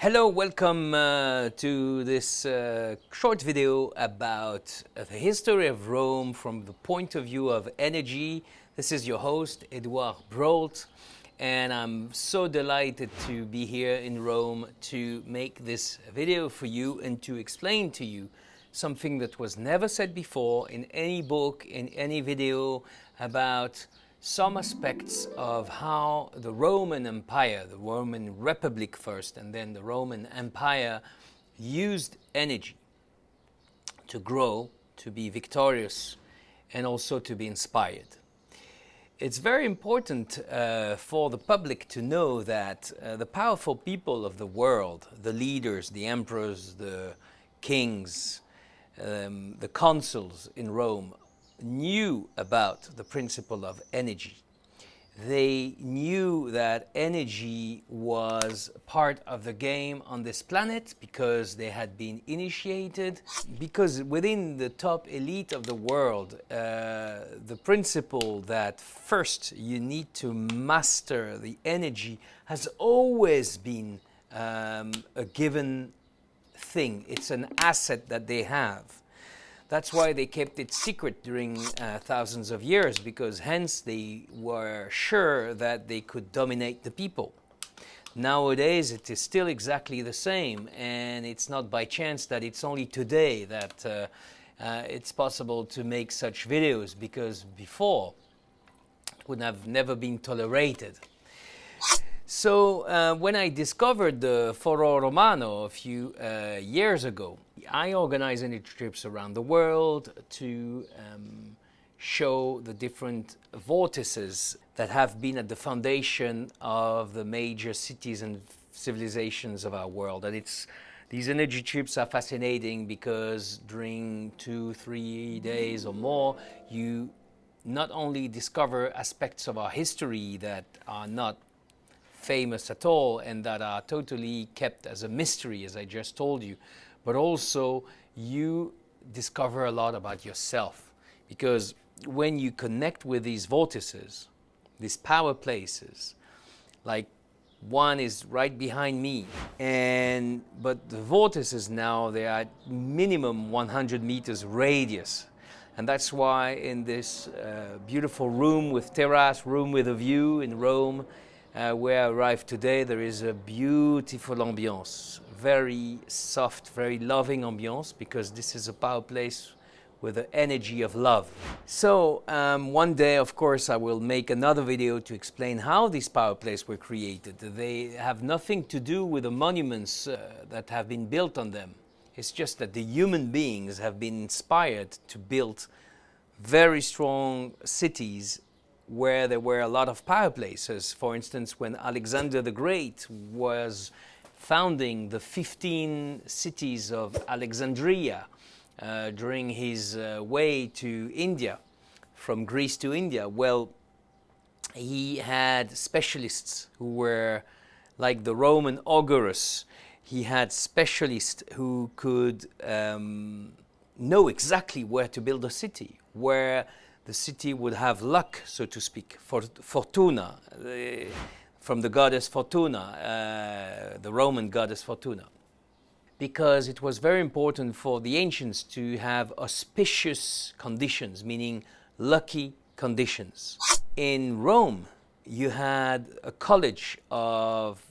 Hello, welcome to this short video about the history of Rome from the point of view of energy. This is your host, Edouard Brault, and I'm so delighted to be here in Rome to make this video for you and to explain to you something that was never said before in any book, in any video, about some aspects of how the Roman Empire, the Roman Republic first, and then the Roman Empire used energy to grow, to be victorious, and also to be inspired. It's very important for the public to know that the powerful people of the world, the leaders, the emperors, the kings, the consuls in Rome, knew about the principle of energy. They knew that energy was part of the game on this planet because they had been initiated, because within the top elite of the world, the principle that first you need to master the energy has always been a given thing. It's an asset that they have. That's why they kept it secret during thousands of years, because hence they were sure that they could dominate the people. Nowadays it is still exactly the same, and it's not by chance that it's only today that it's possible to make such videos, because before it would have never been tolerated. So when I discovered the Foro Romano a few years ago, I organized energy trips around the world to show the different vortices that have been at the foundation of the major cities and civilizations of our world. And these energy trips are fascinating because during 2-3 days or more, you not only discover aspects of our history that are not famous at all and that are totally kept as a mystery, as I just told you, but also you discover a lot about yourself, because when you connect with these vortices, these power places, like one is right behind me, but the vortices now, they are at minimum 100 meters radius. And that's why in this beautiful room with terrace, room with a view in Rome, where I arrived today, there is a beautiful ambiance, very soft, very loving ambiance, because this is a power place with the energy of love. So one day, of course, I will make another video to explain how these power places were created. They have nothing to do with the monuments that have been built on them. It's just that the human beings have been inspired to build very strong cities where there were a lot of power places. For instance, when Alexander the Great was founding the 15 cities of Alexandria during his way to India, from Greece to India, well, he had specialists who were like the Roman augurs. He had specialists who could know exactly where to build a city, where the city would have luck, so to speak, fortuna, from the goddess Fortuna, the Roman goddess Fortuna. Because it was very important for the ancients to have auspicious conditions, meaning lucky conditions. In Rome, you had a college of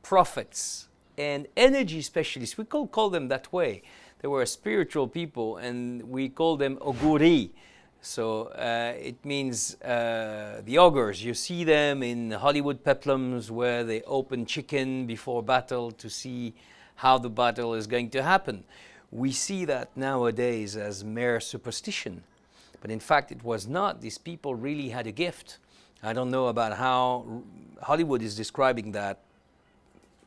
prophets and energy specialists. We could call them that way. They were spiritual people, and we call them auguri. So it means the augurs. You see them in Hollywood peplums where they open chicken before battle to see how the battle is going to happen. We see that nowadays as mere superstition. But in fact, it was not. These people really had a gift. I don't know about how Hollywood is describing that.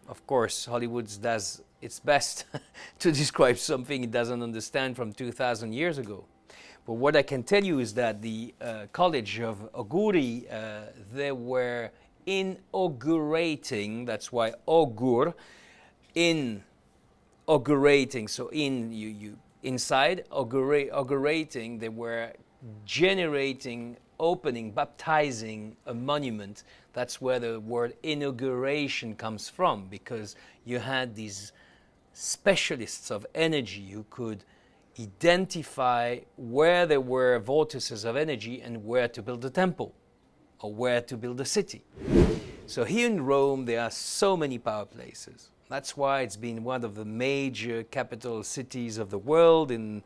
Of course, Hollywood does its best to describe something it doesn't understand from 2,000 years ago. But what I can tell you is that the College of Auguri, they were inaugurating, that's why augur, inaugurating, so inside, augurating, they were generating, opening, baptizing a monument That's where the word inauguration comes from, because you had these specialists of energy who could identify where there were vortices of energy and where to build a temple or where to build a city. So here in Rome, there are so many power places. That's why it's been one of the major capital cities of the world in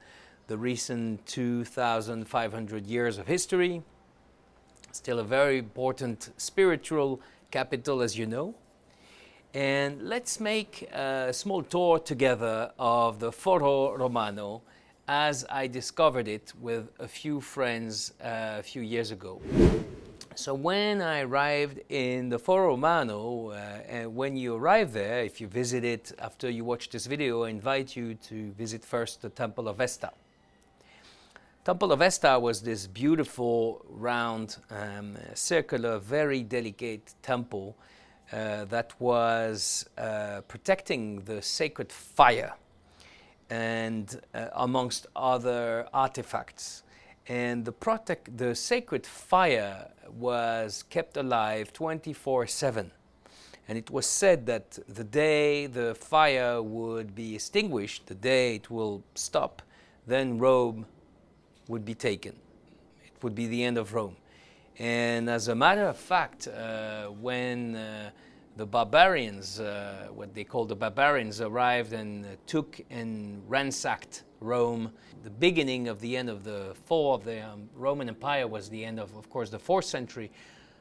the recent 2,500 years of history. Still a very important spiritual capital, as you know. And let's make a small tour together of the Foro Romano as I discovered it with a few friends a few years ago. So when I arrived in the Foro Romano, and when you arrive there, if you visit it after you watch this video, I invite you to visit first the Temple of Vesta. Temple of Vesta was this beautiful, round, circular, very delicate temple that was protecting the sacred fire and amongst other artifacts. And the sacred fire was kept alive 24/7. And it was said that the day the fire would be extinguished, the day it will stop, then Rome would be taken. It would be the end of Rome. And as a matter of fact, when the barbarians, what they call the barbarians, arrived and took and ransacked Rome, the beginning of the end of the fall of the Roman Empire was the end of course, the 4th century.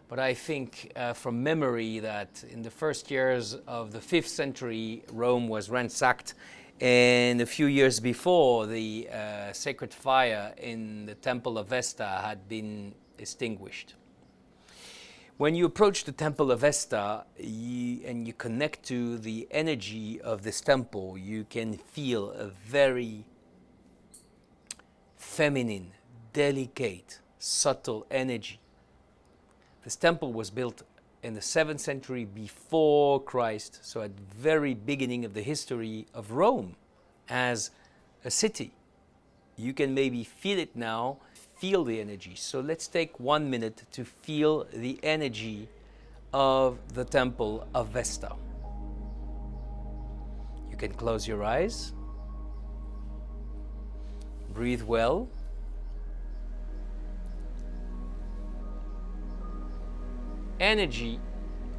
But I think from memory that in the first years of the 5th century, Rome was ransacked. And a few years before, the sacred fire in the Temple of Vesta had been extinguished. When you approach the Temple of Vesta and you connect to the energy of this temple, you can feel a very feminine, delicate, subtle energy. This temple was built in the 7th century before Christ, so at the very beginning of the history of Rome as a city. You can maybe feel it now, feel the energy. So let's take 1 minute to feel the energy of the Temple of Vesta. You can close your eyes, breathe well. Energy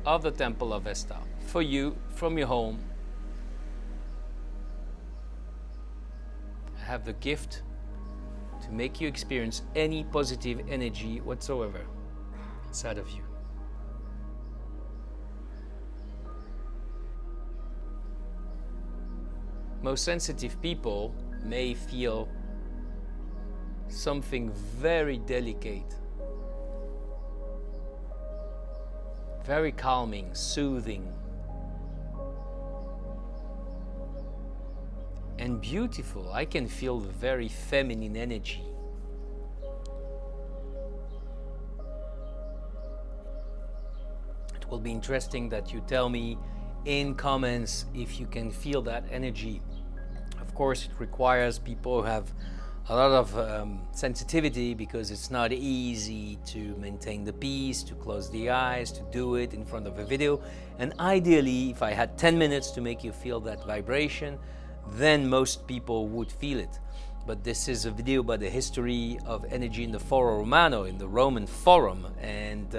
of the Temple of Vesta for you from your home. I have the gift to make you experience any positive energy whatsoever inside of you. Most sensitive people may feel something very delicate, very calming, soothing, and beautiful. I can feel the very feminine energy. It will be interesting that you tell me in comments if you can feel that energy. Of course, it requires people who have a lot of sensitivity, because it's not easy to maintain the peace, to close the eyes, to do it in front of a video. And ideally, if I had 10 minutes to make you feel that vibration, then most people would feel it. But this is a video about the history of energy in the Foro Romano, in the Roman Forum, and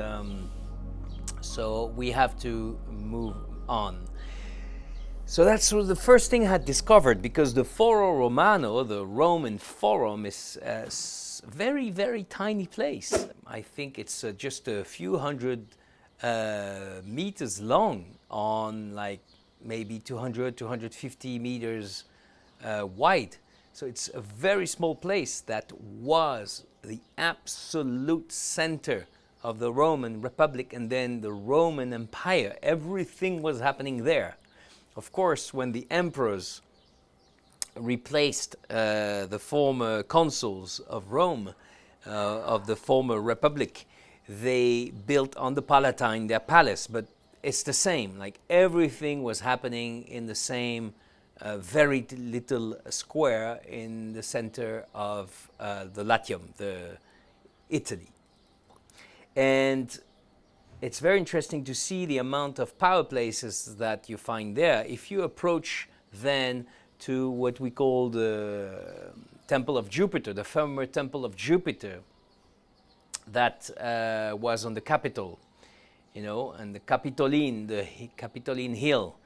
so we have to move on. So that's the first thing I had discovered, because the Foro Romano, the Roman Forum, is a very, very tiny place. I think it's just a few hundred meters long, on like maybe 200, 250 meters wide. So it's a very small place that was the absolute center of the Roman Republic and then the Roman Empire. Everything was happening there. Of course, when the emperors replaced the former consuls of Rome, of the former republic, they built on the Palatine their palace, but it's the same. Like, everything was happening in the same very little square in the center of the Latium, the Italy. And it's very interesting to see the amount of power places that you find there. If you approach then to what we call the Temple of Jupiter, the former Temple of Jupiter, that was on the Capitol, and the Capitoline Hill.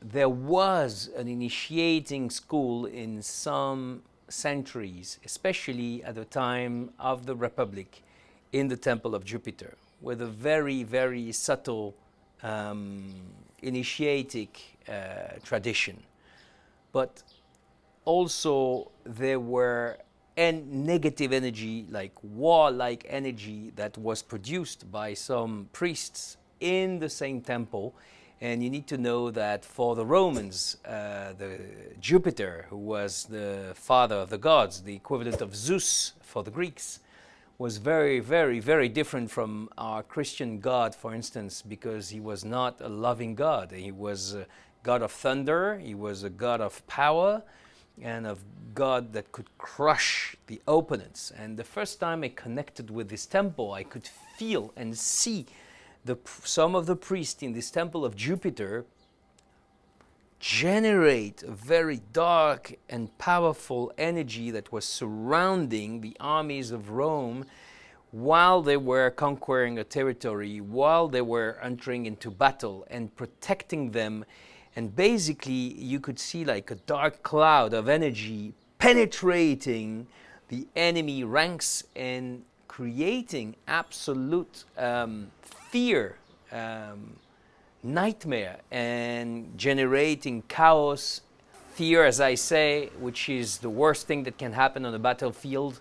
There was an initiating school in some centuries, especially at the time of the Republic, in the Temple of Jupiter, with a very, very subtle initiatic tradition. But also there were negative energy, like warlike energy, that was produced by some priests in the same temple. And you need to know that for the Romans, the Jupiter, who was the father of the gods, the equivalent of Zeus for the Greeks, was very, very, very different from our Christian God, for instance, because he was not a loving God. He was a God of thunder, he was a God of power, and of God that could crush the opponents. And the first time I connected with this temple, I could feel and see some of the priests in this temple of Jupiter generate a very dark and powerful energy that was surrounding the armies of Rome while they were conquering a territory, while they were entering into battle and protecting them. And basically you could see like a dark cloud of energy penetrating the enemy ranks and creating absolute fear, nightmare, and generating chaos, fear, as I say, which is the worst thing that can happen on a battlefield,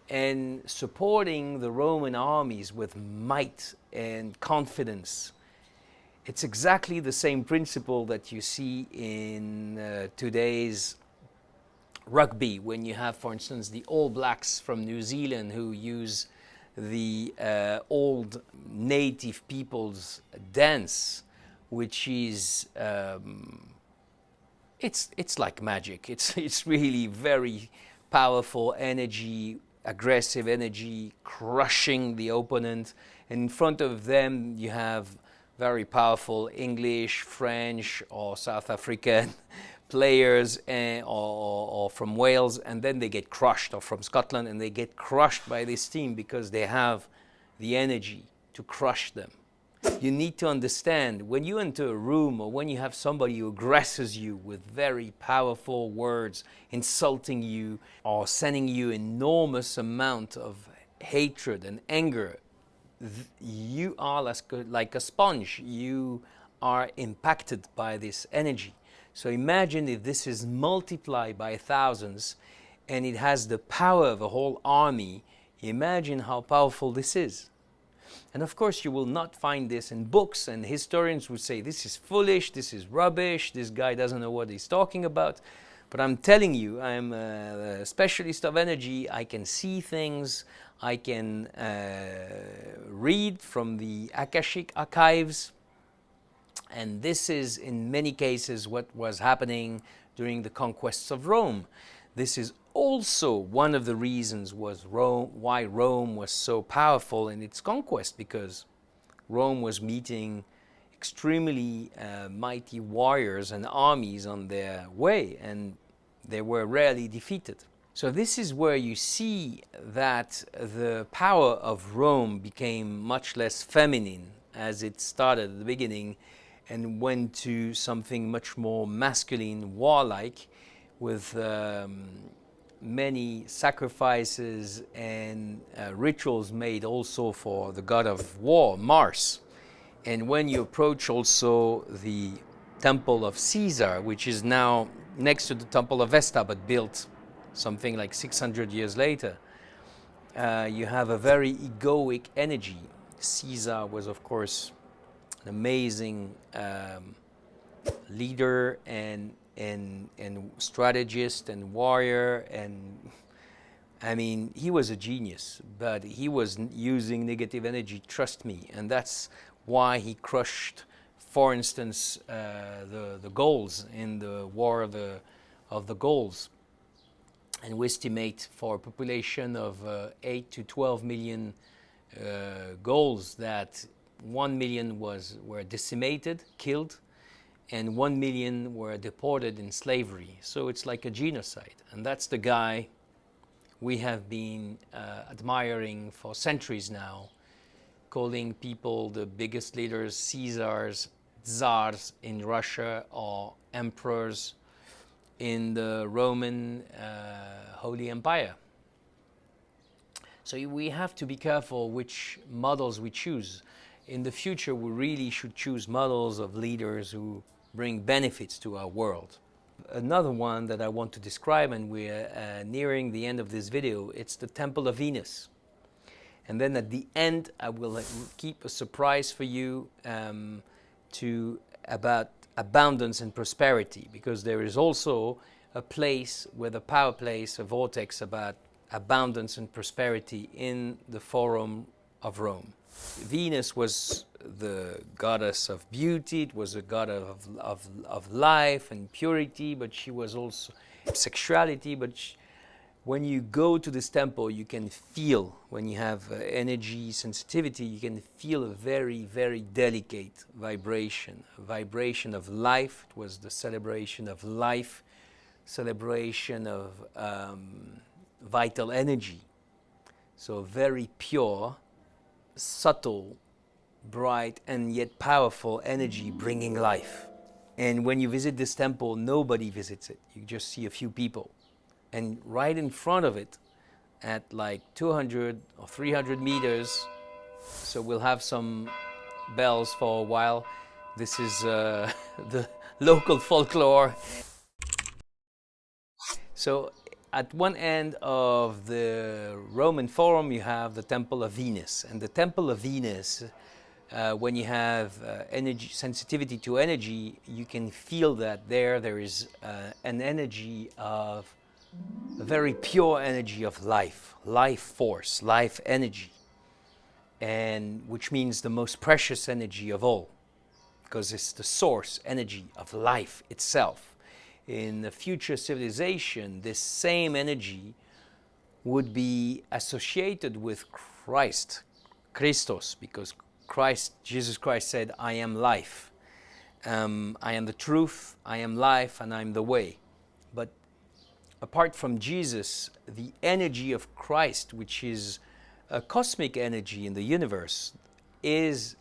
and supporting the Roman armies with might and confidence. It's exactly the same principle that you see in today's rugby, when you have, for instance, the All Blacks from New Zealand who use the old native people's dance, which is it's like magic. It's really very powerful energy, aggressive energy, crushing the opponent. And in front of them you have very powerful English, French, or South African players, or from Wales, and then they get crushed, or from Scotland, and they get crushed by this team because they have the energy to crush them. You need to understand, when you enter a room, or when you have somebody who aggresses you with very powerful words, insulting you, or sending you enormous amount of hatred and anger, you are like a sponge. You are impacted by this energy. So imagine if this is multiplied by thousands and it has the power of a whole army. Imagine how powerful this is. And of course you will not find this in books, and historians would say this is foolish, this is rubbish, this guy doesn't know what he's talking about. But I'm telling you, I'm a specialist of energy. I can see things, I can read from the Akashic archives. And this is, in many cases, what was happening during the conquests of Rome. This is also one of the reasons why Rome was so powerful in its conquest, because Rome was meeting extremely mighty warriors and armies on their way, and they were rarely defeated. So this is where you see that the power of Rome became much less feminine as it started at the beginning, and went to something much more masculine, warlike, with many sacrifices and rituals made also for the god of war, Mars. And when you approach also the temple of Caesar, which is now next to the temple of Vesta, but built something like 600 years later, you have a very egoic energy. Caesar was, of course, an amazing leader and strategist and warrior, and I mean, he was a genius, but he was using negative energy, trust me, and that's why he crushed, for instance, the Gauls in the War of the Gauls. And we estimate for a population of 8 to 12 million Gauls that 1 million were decimated, killed, and 1 million were deported in slavery. So it's like a genocide. And that's the guy we have been admiring for centuries now, calling people the biggest leaders Caesars, Tsars in Russia, or emperors in the Roman Holy Empire. So we have to be careful which models we choose. In the future, we really should choose models of leaders who bring benefits to our world. Another one that I want to describe, and we're nearing the end of this video, it's the Temple of Venus. And then at the end, I will keep a surprise for you about abundance and prosperity, because there is also a place where the power place, a vortex about abundance and prosperity in the Forum of Rome. Venus was the goddess of beauty, it was a god of life and purity, but she was also sexuality. But when you go to this temple, you can feel, when you have energy sensitivity, you can feel a very, very delicate vibration, a vibration of life. It was the celebration of life, celebration of vital energy. So very pure, subtle, bright, and yet powerful energy bringing life. And when you visit this temple, nobody visits it. You just see a few people. And right in front of it, at like 200 or 300 meters, so we'll have some bells for a while. This is the local folklore. So at one end of the Roman Forum, you have the Temple of Venus. And the Temple of Venus, when you have energy sensitivity to energy, you can feel that there is an energy of a very pure energy of life, life force, life energy, and which means the most precious energy of all, because it's the source energy of life itself. In the future civilization, this same energy would be associated with Christ, Christos, because Jesus Christ said, I am life. I am the truth, I am life, and I am the way. But apart from Jesus, the energy of Christ, which is a cosmic energy in the universe, is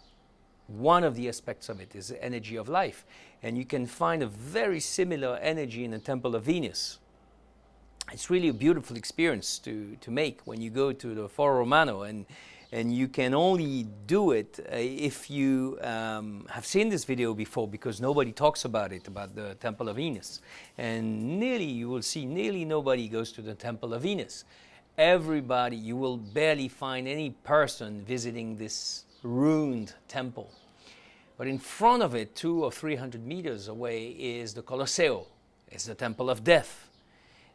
one of the aspects of it, is the energy of life. And you can find a very similar energy in the Temple of Venus. It's really a beautiful experience to make when you go to the Foro Romano, and you can only do it if you have seen this video before, because nobody talks about it, about the Temple of Venus. And you will see nearly nobody goes to the Temple of Venus. Everybody, you will barely find any person visiting this ruined temple. But in front of it, 200 or 300 meters away, is the Colosseum. It's the Temple of Death.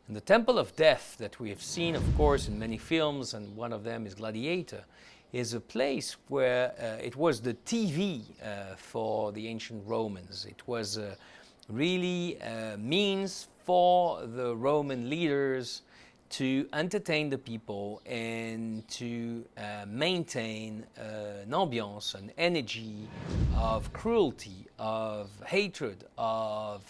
And the Temple of Death that we have seen, of course, in many films, and one of them is Gladiator, is a place where it was the TV for the ancient Romans. It was really a means for the Roman leaders to entertain the people and to maintain an ambiance, an energy of cruelty, of hatred, of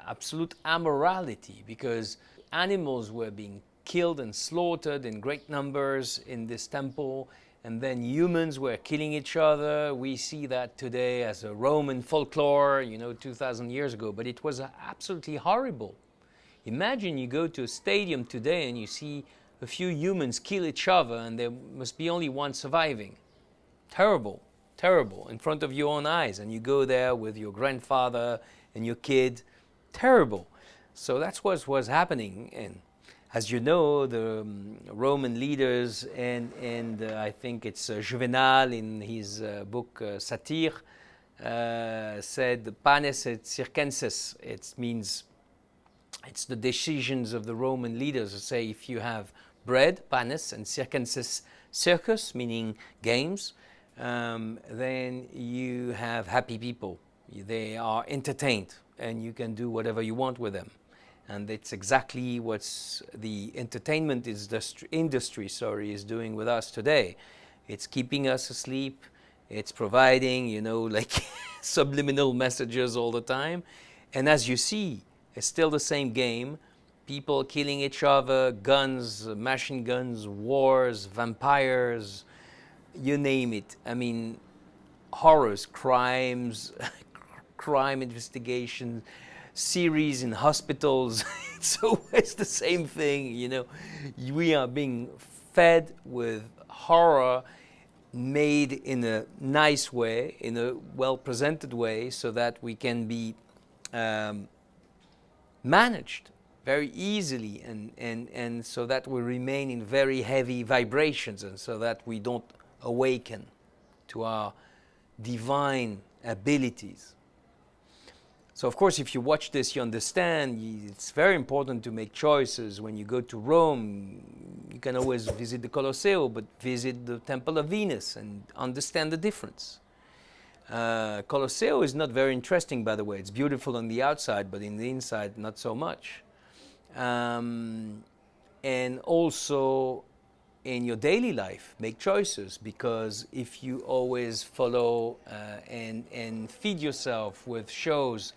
absolute immorality, because animals were being killed and slaughtered in great numbers in this temple, and then humans were killing each other. We see that today as a Roman folklore, 2,000 years ago, but it was absolutely horrible. Imagine you go to a stadium today and you see a few humans kill each other, and there must be only one surviving. Terrible, terrible, in front of your own eyes, and you go there with your grandfather and your kid. Terrible. So that's what was happening. And as you know, the Roman leaders, and I think it's Juvenal in his book Satire, said panes et circenses. It means it's the decisions of the Roman leaders to say, if you have bread, panes, and circenses, circus, meaning games, then you have happy people. They are entertained, and you can do whatever you want with them. And it's exactly what the entertainment industry is doing with us today. It's keeping us asleep, It's providing, you know, like subliminal messages all the time. And as you see, it's still the same game. People killing each other, guns, machine guns, wars, vampires, you name it. I mean, horrors, crimes, crime investigation, series in hospitals. It's always the same thing, you know. We are being fed with horror made in a nice way, in a well-presented way, so that we can be managed very easily, and so that we remain in very heavy vibrations, and so that we don't awaken to our divine abilities. So of course, if you watch this, you understand it's very important to make choices. When you go to Rome, you can always visit the Colosseum, but visit the Temple of Venus and understand the difference. Colosseum is not very interesting, by the way. It's beautiful on the outside, but in the inside, not so much. And also, in your daily life, make choices, because if you always follow and feed yourself with shows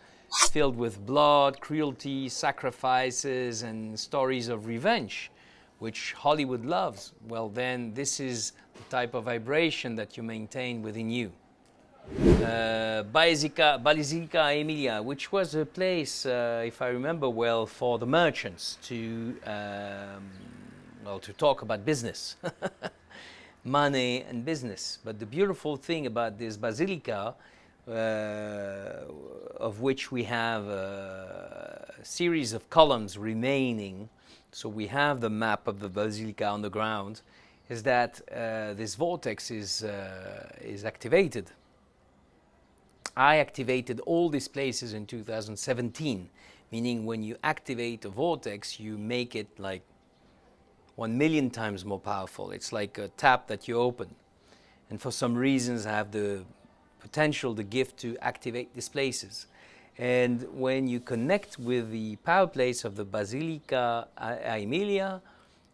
filled with blood, cruelty, sacrifices, and stories of revenge, which Hollywood loves, well then this is the type of vibration that you maintain within you. Basilica Aemilia, which was a place, if I remember well, for the merchants to talk about business, money and business. But the beautiful thing about this basilica, of which we have a series of columns remaining, so we have the map of the basilica on the ground, is that this vortex is activated. I activated all these places in 2017, meaning when you activate a vortex, you make it like 1,000,000 times more powerful. It's like a tap that you open. And for some reasons, I have the potential, the gift to activate these places. And when you connect with the power place of the Basilica Aemilia,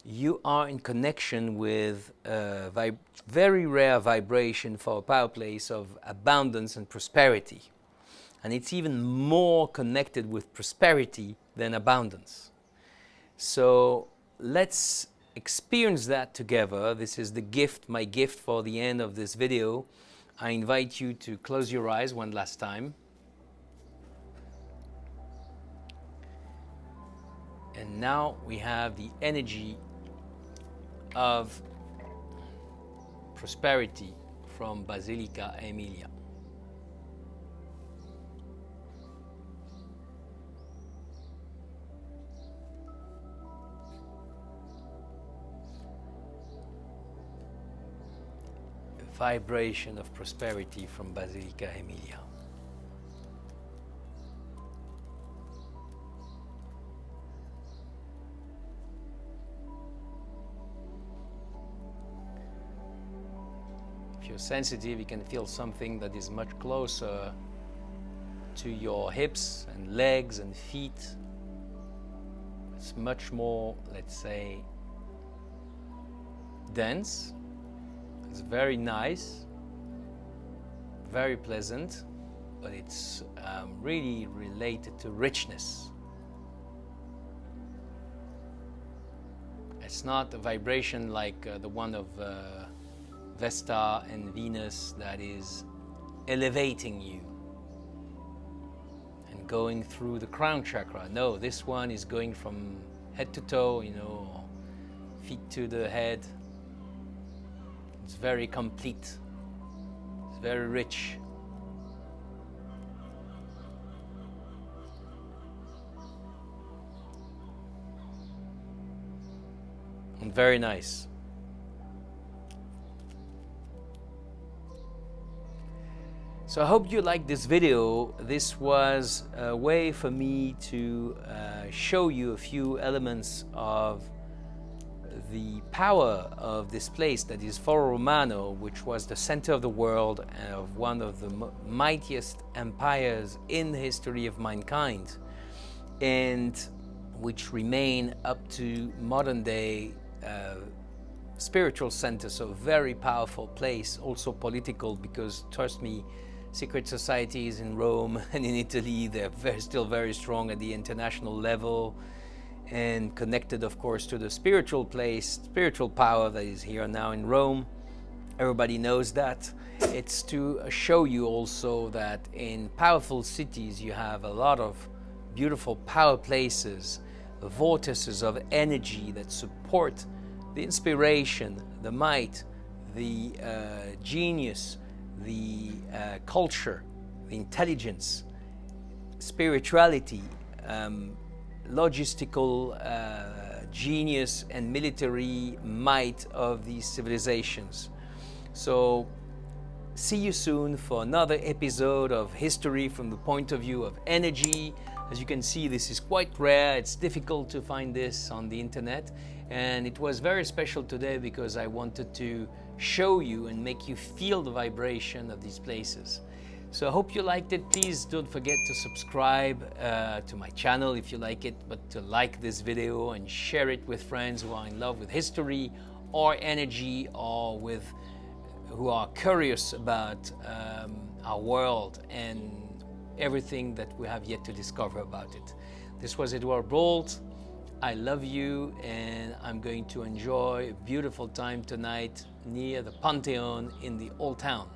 you are in connection with a very rare vibration for a power place of abundance and prosperity. And it's even more connected with prosperity than abundance. So let's experience that together. This is the gift, my gift for the end of this video. I invite you to close your eyes one last time. And now we have the energy of prosperity from Basilica Aemilia. The vibration of prosperity from Basilica Aemilia. If you're sensitive, you can feel something that is much closer to your hips and legs and feet. It's much more, let's say, dense. It's very nice, very pleasant, but it's really related to richness. It's not a vibration like the one of Vesta and Venus that is elevating you and going through the crown chakra. No, this one is going from head to toe, you know, feet to the head. It's very complete. It's very rich. And very nice. So I hope you liked this video. This was a way for me to show you a few elements of the power of this place that is Foro Romano, which was the center of the world and of one of the mightiest empires in the history of mankind, and which remain up to modern day spiritual center, so very powerful place, also political, because trust me, secret societies in Rome and in Italy, they're still very strong at the international level, and connected of course to the spiritual place, spiritual power that is here now in Rome. Everybody knows that. It's to show you also that in powerful cities you have a lot of beautiful power places, vortices of energy that support the inspiration, the might, the genius, the culture, the intelligence, spirituality, logistical genius and military might of these civilizations. So see you soon for another episode of history from the point of view of energy. As you can see, this is quite rare. It's difficult to find this on the internet, and it was very special today because I wanted to show you and make you feel the vibration of these places. So I hope you liked it. Please don't forget to subscribe to my channel if you like it, but to like this video and share it with friends who are in love with history or energy, or who are curious about our world and everything that we have yet to discover about it. This was Edouard Brault. I love you, and I'm going to enjoy a beautiful time tonight near the Pantheon in the Old Town.